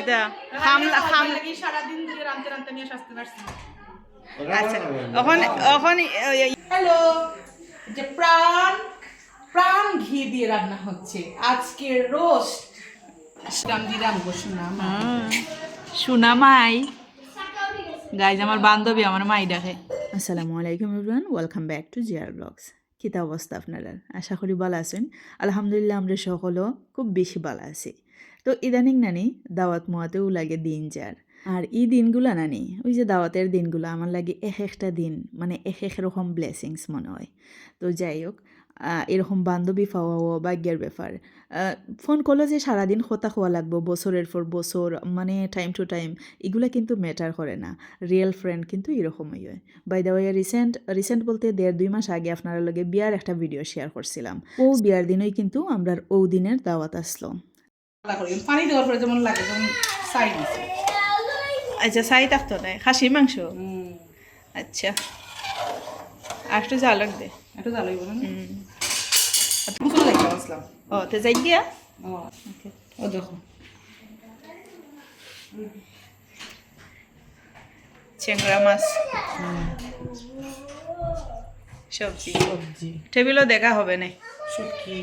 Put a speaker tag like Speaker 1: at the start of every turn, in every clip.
Speaker 1: কিতা খামলা খাম
Speaker 2: লাগি সারা দিন ধরে রাঁধতে রাঁধতে নিয়ে আসতে পারছি।
Speaker 1: আচ্ছা এখন
Speaker 2: হ্যালো, যে প্রাণ প্রাণ ঘি দিয়ে রান্না হচ্ছে আজকে রোস্ট। রাম দিরাম গোসনা
Speaker 1: সুনামাই গাইজ আমার বান্ধবী আমার মাই ডাকে। আসসালামু আলাইকুম এভরিওয়ান, ওয়েলকাম ব্যাক টু জিয়ার ব্লগস। কিতা অবস্থা আপনারা? আশা করি ভালো আছেন। আলহামদুলিল্লাহ আমরা সকলও খুব বেশি ভালো আছি। তো ইদানিং নানি দাওয়াত মোয়াতেও লাগে দিন যার, আর এই দিনগুলো নানি ওই যে দাওয়াতের দিনগুলো আমার লাগে এক একটা দিন মানে এক এক রকম ব্লেসিংস মনে হয়। তো যাই হোক, এরকম বান্ধবী পাওয়াও ভাগ্যের ব্যাপার। ফোন করলো যে সারাদিন কথা খোয়া লাগবো বছরের পর বছর, মানে টাইম টু টাইম, এগুলো কিন্তু ম্যাটার করে না। রিয়েল ফ্রেন্ড কিন্তু এরকমই হয়। বাই দ্য ওয়ে রিসেন্ট বলতে 1.5-2 মাস আগে আপনার লগে বিয়ার একটা ভিডিও শেয়ার করছিলাম। ও বিয়ার দিনই কিন্তু আমরা ও দিনের দাওয়াত আসলো।
Speaker 2: পানি দেওয়ার পরে যেমন লাগে যেমন সাইড আছে।
Speaker 1: আচ্ছা, সাই থাকতো না খাসির মাংস। আচ্ছা, আর একটু যা লাগবে,
Speaker 2: একটু জাল হইব না? মুসুর লাগবে আসলাম।
Speaker 1: ও তে যাই গিয়া।
Speaker 2: ও
Speaker 1: ওকে,
Speaker 2: ও দেখো
Speaker 1: চিংড়া মাছ, সবজি
Speaker 2: সবজি,
Speaker 1: টেবিলও দেখা হবে না।
Speaker 2: শুটকি,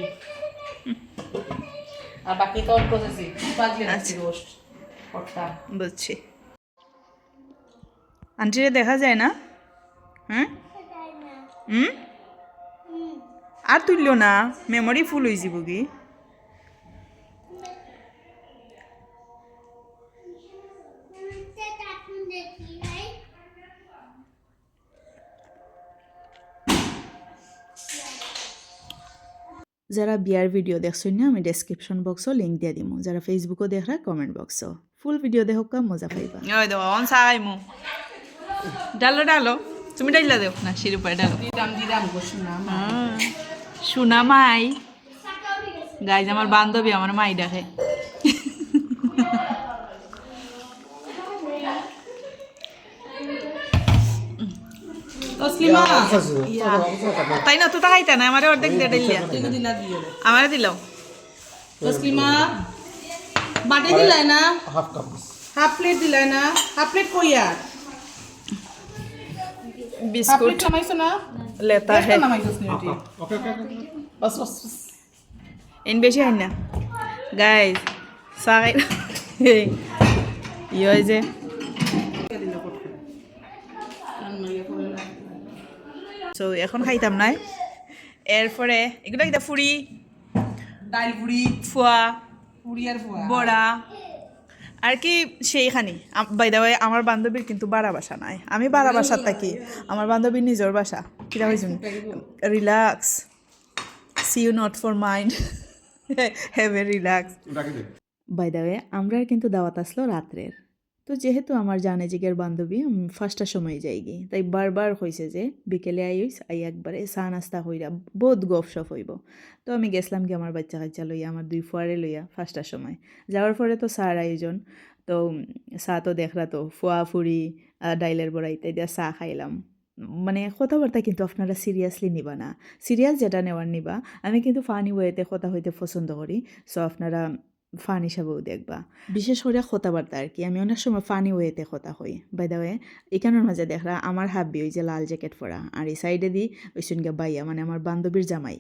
Speaker 2: আর বাকি তো অল্প আছে বাজলে আছে রোস্ট কটা।
Speaker 1: বুঝছি। আন্টিরে দেখা যায় না? হ্যাঁ আর তুললো না, মেমোরি ফুল হয়ে যাব কি? যারা বিয়ার ভিডিও দেখছেন না, আমি ডেসক্রিপশন বক্সও লিঙ্ক দিয়ে দিব। যারা ফেসবুকও দেখরা কমেন্ট বক্সও ফুল ভিডিও দেখো, মজা পাইবা। ওই দেখো অন সাইমু ডালো ডালো, তুমি ডাইলা দেও না শির উপরে ডালো।
Speaker 2: দিরাম দিরাম গোসনা
Speaker 1: সুনা মাই গাইজ আমার বান্ধবী আমার মাই ডাকে।
Speaker 2: তসলিমা
Speaker 1: তাই না তো তাকাইতা না, আমারে অর্ধেক দিয়ে ডাইলিয়া
Speaker 2: তুমি দিলা দিও
Speaker 1: আমারে দিলাও।
Speaker 2: তসলিমা বাটি দিলাই না, হাফ প্লেট দিলাই না, হাফ প্লেট কই আর হাফ
Speaker 1: বিস্কুট
Speaker 2: প্লেট নামাইছো না?
Speaker 1: লেতা হে
Speaker 2: নামাইছোস নি এটি? ওকে বাস বাস
Speaker 1: ইন বেশি হয় না গাইজ সাকাই ইয়ে যে সো এখন খাইতাম নাই। এরপরে এগুলো কিতা ফুরি
Speaker 2: ডাইল পুরি,
Speaker 1: ফুয়া
Speaker 2: পুরি আর ফুয়া
Speaker 1: বড়া আর কি সেইখানি। বাই দ্য ওয়ে আমার বান্ধবীর কিন্তু বাড়া বাসা নাই, আমি বাড়া বাসার থাকি। আমার বান্ধবীর নিজের বাসা কিনা হয়েছে relax, see you not for mind, have a relax. By the way আমরা কিন্তু দাওয়াত আসলো রাত্রের। তো যেহেতু আমার জানে জিগের বান্ধবী ফার্স্টটার সময় যাই গিয়ে, তাই বারবার হয়েছে যে বিকেলে আইস আই একবারে চা নাস্তা হইরা বহুত গপসপ হইব। তো আমি গেছিলাম কি আমার বাচ্চা কাচ্চা লইয়া, আমার 2 ফুয়ারে লইয়া ফার্স্টটার সময় যাওয়ার পরে তো চার আয়োজন। তো চা তো দেখরা তো ফুয়া ফুরি ডাইলের বড়া ইত্যাদি চা খাইলাম। মানে কথাবার্তা কিন্তু আপনারা সিরিয়াসলি নিবা না, সিরিয়াস যেটা নেওয়ার নিবা। আমি কিন্তু ফানি ওয়েতে কথা হইতে পছন্দ করি, সো আপনারা ফান হিসাবেও দেখবা। বিশেষ করে কথাবার্তা আর কি, আমি অনেক সময় ফানি ওয়েতে কথা হই। বাই দ্য ওয়ে এখানের মাঝে দেখরা আমার হাব্বি ওই যে লাল জ্যাকেট পরা, আর এই সাইডে দিই ওই সঙ্গে বাইয়া মানে আমার বান্ধবীর জামাই।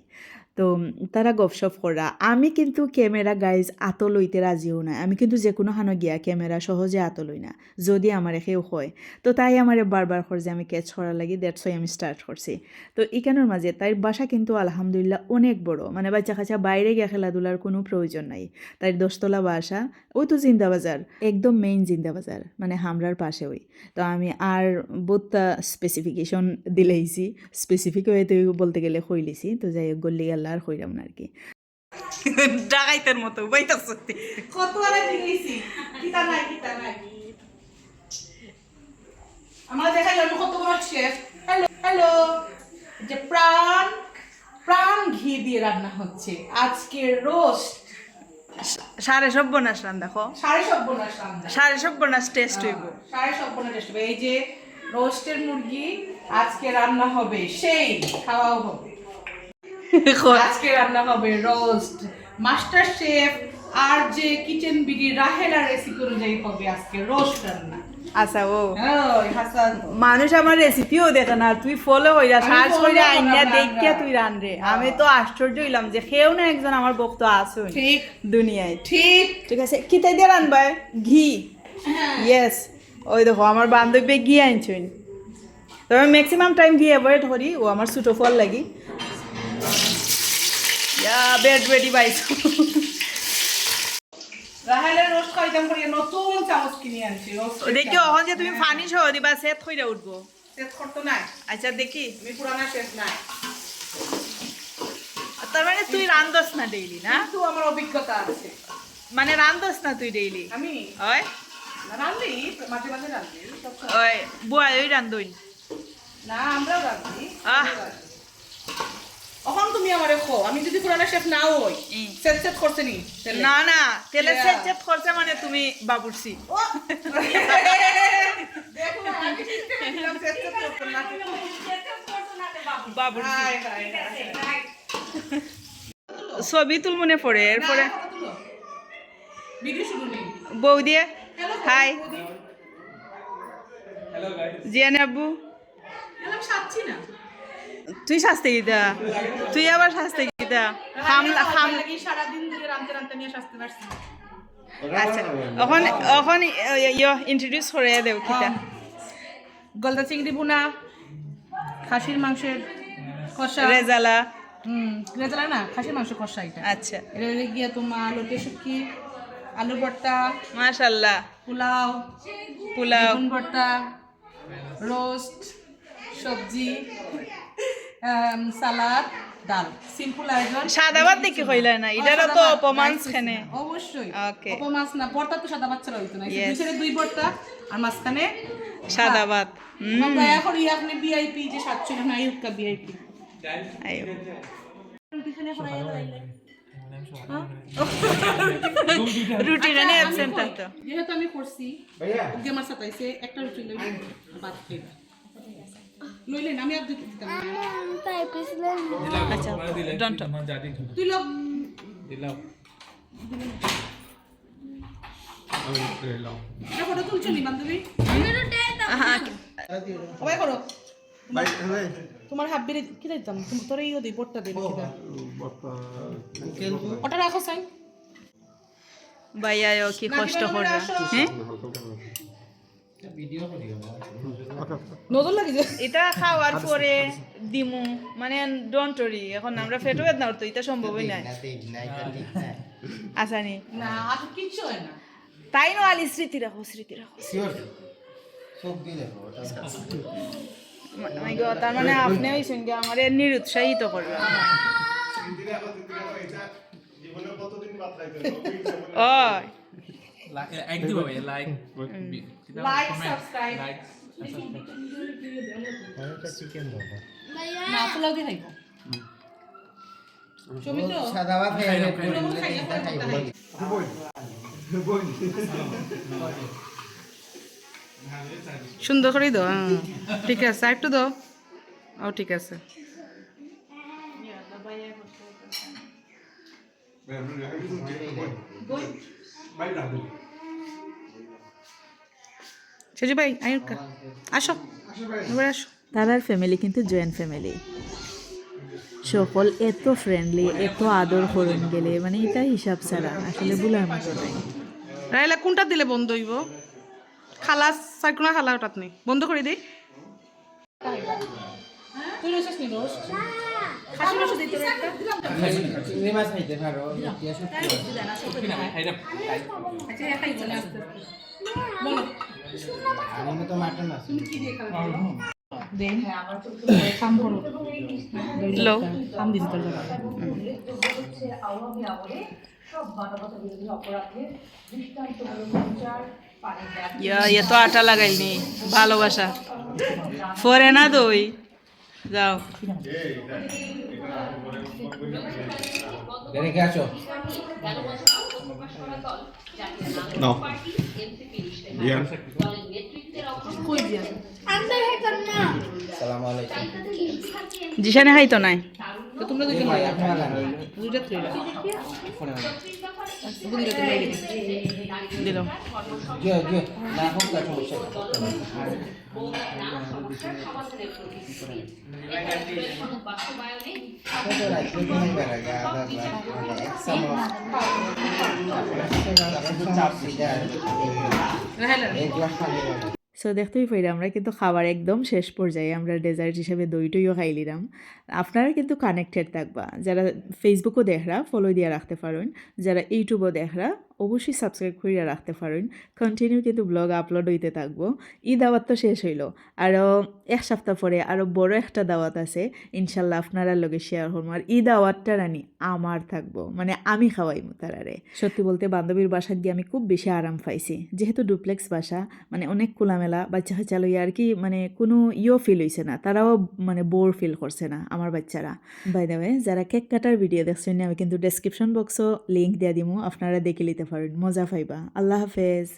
Speaker 1: তো তারা গপসপ করা। আমি কিন্তু ক্যামেরা গাইজ আত লইতে রাজিও না, আমি কিন্তু যে কোনো হানো গিয়া ক্যামেরা সহজে আত লই না যদি আমার একেও হয়। তো তাই আমার বারবার করে যে আমি ক্যাচ করার লাগি, দ্যাটস ওয়াই আমি স্টার্ট করছি। তো এখানের মাঝে তাই বাসা কিন্তু আলহামদুলিল্লাহ অনেক বড়, মানে বাচ্চা কাচ্চা বাইরে গিয়া খেলাধুলার কোনো প্রয়োজন নাই। তাই 10তলা বাসা, ওই তো জিন্দাবাজার, একদম মেইন জিন্দাবাজার মানে হামরার পাশে ওই। তো আমি আর বহুতটা স্পেসিফিকেশন দিলেইছি, স্পেসিফিক হয়ে বলতে গেলে হইলিছি। তো যাই হোক গল্লি আল্লাহ আর হইলাম না আর কি। ডাকাইতের মতো বইতা সত্যি
Speaker 2: কত আরে দিয়েছি কিতা নাই আমরা দেখাই আমি কত বড় শেফ। হ্যালো হ্যালো, যে প্রাণ প্রাণ ঘি দিয়ে রান্না হচ্ছে আজকে রোস্ট।
Speaker 1: সাড়ে সব্বনাশ রান দেখো,
Speaker 2: সাড়ে সব্বনাশ রান্না,
Speaker 1: সাড়ে সব্বনাশ টেস্ট হইব।
Speaker 2: সাড়ে সব্বনাশ টেস্ট হবে। এই যে রোস্টের মুরগি আজকে রান্না হবে, সেই খাওয়াও হবে। আজকে রান্না হবে রোস্ট। মাস্টার শেফ আর যে কিচেন বিডি রাহেলা রেসিপি অনুযায়ী হবে আজকে রোস্ট রান্না।
Speaker 1: আচ্ছা ও
Speaker 2: ওই হাসান
Speaker 1: মানুষ আমার রেসিপিও দেখে না, তুই ফলো কইরা সার্চ
Speaker 2: follow
Speaker 1: কইরা
Speaker 2: করলাম
Speaker 1: আইনা
Speaker 2: রান্না।
Speaker 1: দেখিয়া তুই রান রে। আমি তো আশ্চর্য হইলাম যে কেউ না একজন আমার বক্ত আসুন
Speaker 2: ঠিক
Speaker 1: দুনিয়ায়।
Speaker 2: ঠিক
Speaker 1: ঠিক আছে, কি তাই দিয়ে রানবাই? ঘি। ইয়েস, ওই দেখো আমার বান্ধবী ঘি আনছুন। তবে ম্যাক্সিমাম টাইম ঘি অ্যাভয়েড করি, ও আমার ছোটো ফল লাগি। বেড রেডি পাইছো।
Speaker 2: রাহেলের রোস্ট খাইতাম করি নতুন চামচ কিনে আনছি রোস্ট
Speaker 1: দেখি অহন যে তুমি পানি সহ দিবা, সেট হইরা উঠবো।
Speaker 2: সেট করতে নাই,
Speaker 1: আচ্ছা দেখি।
Speaker 2: আমি পুরানা শেফ নাই,
Speaker 1: তার মানে তুই রান্ধস না ডেইলি না?
Speaker 2: কিন্তু আমার অভিজ্ঞতা আছে।
Speaker 1: মানে রান্ধস না তুই ডেইলি?
Speaker 2: আমি
Speaker 1: ওই
Speaker 2: রান্ধি, মাঝে মাঝে রান্ধি, সবসময়
Speaker 1: ওই বুয়া ওই রান্ধুই
Speaker 2: না, আমরাও রান্ধি।
Speaker 1: আহ।
Speaker 2: এখন তুমি আমারে খো, আমি যদি পুরানা শেফ না হই সেট সেট করতে নি তাহলে।
Speaker 1: না না, তেলে
Speaker 2: Yeah.
Speaker 1: সেট সেট করছে মানে তুমি বাবুর্চি।
Speaker 2: ও! দেখো না, আমি সিস্টেমে দিলাম সেট সেট করতে না।
Speaker 1: বাবুর্চি
Speaker 2: হাই হাই হাই।
Speaker 1: ছবি তুল মনে পড়ে। এরপরে
Speaker 2: ভিডিও শুরু নেই।
Speaker 1: বউ দিয়ে
Speaker 2: হ্যালো
Speaker 1: হাই
Speaker 2: বৌদি।
Speaker 1: জিয়ানে আব্বু।
Speaker 2: আমি সাচ্ছি না।
Speaker 1: তুই শাস্তি গীতা, তুই আবার শাস্তি গীতা। খাম
Speaker 2: লাগি সারা দিন ধরে রান্তে রান্তে নিয়ে শাস্তি পারছি।
Speaker 1: আচ্ছা এখন এখন ইন্ট্রোডিউস করে দেও কিতা।
Speaker 2: গলদা চিংড়ি ভুনা, খাসির মাংসের কষা,
Speaker 1: রেজালা।
Speaker 2: রেজালা না, খাসির মাংস কষা এটা।
Speaker 1: আচ্ছা
Speaker 2: এটা হলে গিয়ে তোমার লোটে শুটকি, আলুর ভর্তা,
Speaker 1: মাশাআল্লাহ।
Speaker 2: পোলাও,
Speaker 1: পোলাও,
Speaker 2: বেগুন ভর্তা, রোস্ট, সবজি, সালাদ, ডাল, সিম্পল আয়োজন।
Speaker 1: সাদা ভাত দেখি কইলা না, এটারও তো অপমানস খানে।
Speaker 2: অবশ্যই
Speaker 1: Okay.
Speaker 2: অপমানস না, ভর্তা তো সাদা ভাত ছাড়া হইতো না।
Speaker 1: Yes.
Speaker 2: দুই সাইডে দুই ভর্তা আর মাঝখানে
Speaker 1: সাদা ভাত।
Speaker 2: আমরা এখন আপনি ভিআইপি যে সাতশো না ইউকা ভিআইপি।
Speaker 1: আইও রুটি রানে অ্যাবসেন্ট থাকতো।
Speaker 2: যেহেতু আমি করছি ওকে আমার সাথে আইছে একটা রুটি লই বাদ খেয়ে লইলেন, আমি আর দিতে দিতাম না।
Speaker 1: আচ্ছা ডন্ট
Speaker 2: তুই লোক এটা ফটো তুলছো নি বান্ধবী? সবাই করো। তোমার হাফ বেড়ে কি দিতাম, তুমি তোর ইও দিই বটটা দিই ওটা রাখো সাই।
Speaker 1: ভাইয়া কি কষ্ট কররা। হ্যাঁ
Speaker 2: নজর লাগে যে
Speaker 1: এটা খাওয়ার পরে দিমু মানে ডোন্ট ওরি। এখন আমরা ফেটো বেদনা তো এটা সম্ভবই নাই। আসানি
Speaker 2: না আর কিচ্ছু হয় না।
Speaker 1: তাই নো আলি স্মৃতি রাখো, স্মৃতি রাখো। মাই গড, তার মানে আপনি ওই সঙ্গে আমার নিরুৎসাহিত করবেন। ও
Speaker 2: লাইক সাবস্ক্রাইব না পোলাও দিয়ে খাইবো সমিতো
Speaker 3: সাদা ভাত খাইলে
Speaker 2: সুন্দর করে দাও। ঠিক আছে একটু দাও। ও ঠিক আছে। সেজু ভাই আয়ুকা আসো, এবার আসো।
Speaker 4: তারার ফ্যামিলি কিন্তু জয়েন্ট ফ্যামিলি, সকল এত ফ্রেন্ডলি, এত আদর করুন গেলে মানে এটা হিসাব ছাড়া আসলে বুলার মতো নাই।
Speaker 2: রাইলা কোনটা দিলে বন্ধ হইব? খালা সাইকুনা খালা ওটাত নেই, বন্ধ করে দিই। তুই রসিস নি রোস্ট খাসি রস দিতে একটা
Speaker 3: চিংড়ি মাছ খাইতে পারো।
Speaker 2: আচ্ছা একাই বলে আসতে বলো
Speaker 3: আমি তো মাটন আছে।
Speaker 2: তুমি কি দিয়ে খাবে? দেন কাম করো
Speaker 1: লো
Speaker 2: কাম দিছি তোর জায়গা।
Speaker 1: ইয়ে তো আটা লাগাইনি ভালোবাসা পরে না দই যাও।
Speaker 3: রেখে আসো।
Speaker 5: No. Yeah.
Speaker 2: কই দিয়া
Speaker 3: আসসালামু আলাইকুম।
Speaker 1: জিসানে খাইতো নাই।
Speaker 2: তো তোমরা দুজন
Speaker 3: আপনারা
Speaker 2: দুইটা থ্রি
Speaker 3: ফোনে
Speaker 1: দিলাম
Speaker 3: যে না হোক তা সমস্যা নেই। তো রাখতে তুমি বেড়া গা আদা গ্লাস মানে এক চামচ চাপ দিতে এক গ্লাস পানি লাগে।
Speaker 4: সো দেখতেই পাইরা আমরা কিন্তু খাবার একদম শেষ পর্যায়ে আমরা ডেজার্ট হিসেবে দই টইও খাইলিলাম। আপনারা কিন্তু কানেক্টেড থাকবা, যারা ফেসবুকও দেখরা ফলো দিয়ে রাখতে পারেন, যারা ইউটিউবও দেখরা অবশ্যই সাবস্ক্রাইব করিয়া রাখতে পারেন। কন্টিনিউ কিন্তু ব্লগ আপলোড হইতে থাকবো। ঈদ দাওয়াত তো শেষ হইল, আরও এক সপ্তাহ পরে আরও বড় একটা দাওয়াত আছে, ইনশাল্লাহ আপনারা লগে শেয়ার করবো। আর ঈদ দাওয়াতটা রানি আমার থাকবো, মানে আমি খাওয়াইমু তারারে। সত্যি বলতে বান্ধবীর বাসা গিয়ে আমি খুব বেশি আরাম পাইছি, যেহেতু ডুপ্লেক্স বাসা, মানে অনেক খোলামেলা, বাচ্চা কাচ্চা লইয়া আর কি, মানে কোনো ফিল হইছে না, তারাও মানে বোর ফিল করছে না আমার বাচ্চারা। বাই দ্য ওয়ে, যারা কেক কাটার ভিডিও দেখছেন আমি কিন্তু ডেসক্রিপশন বক্সও লিঙ্ক দিয়ে দিমু, আপনারা দেখে নিতে পারেন, মজা পাইবা। আল্লাহ হাফেজ।